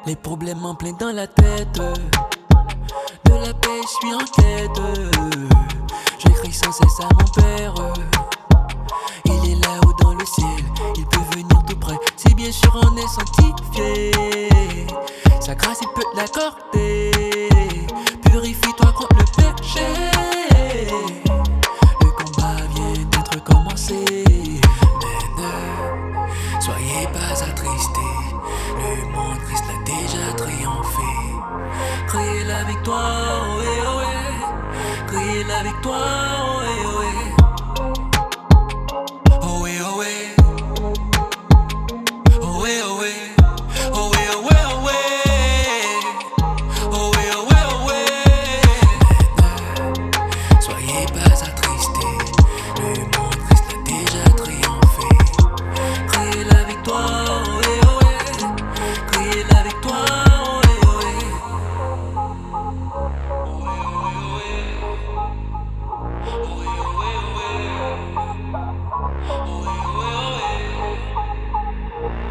Les problèmes en plein dans la tête. De la paix, je suis en quête. J'écris sans cesse à mon père. Il est là-haut dans le ciel, il peut venir tout près. Si bien sûr on est sanctifié, sa grâce il peut l'accorder. Purifie-toi contre le péché. Le combat vient d'être commencé. Mais ne soyez pas attristés, le monde Christ l'a déjà triomphé. Criez la victoire, oh eh oh eh. Criez la victoire, oh eh oh eh. Oh eh oh eh. Oh eh oh eh. Oh eh oh eh oh eh. Oh eh oh eh oh eh. Soyez pas attristés, le monde Christ l'a déjà triomphé. Criez la victoire, oh eh oh eh. Criez la victoire, oh eh oh eh.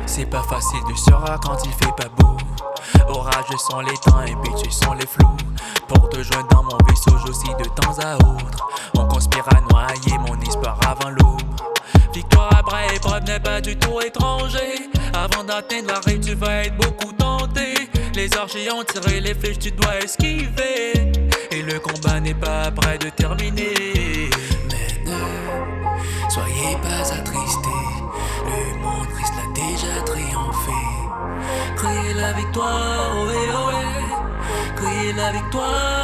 C'est pas facile de serein quand il fait pas beau. Orageux sont les temps, impétueux sont les flots. Pour te joindre dans mon vaisseau, j'oscille de temps à autre. On conspire à noyer mon espoir avant l'aube. Victoire après épreuve n'est pas du tout étranger. Avant d'atteindre la rive, tu vas être beaucoup tenté. Les archers ont tiré les flèches, tu dois esquiver. Et le combat n'est pas près de terminer. Mais ne soyez pas attristés, le monde Christ l'a déjà triomphé. Criez la victoire, oh eh oh eh. Criez la victoire.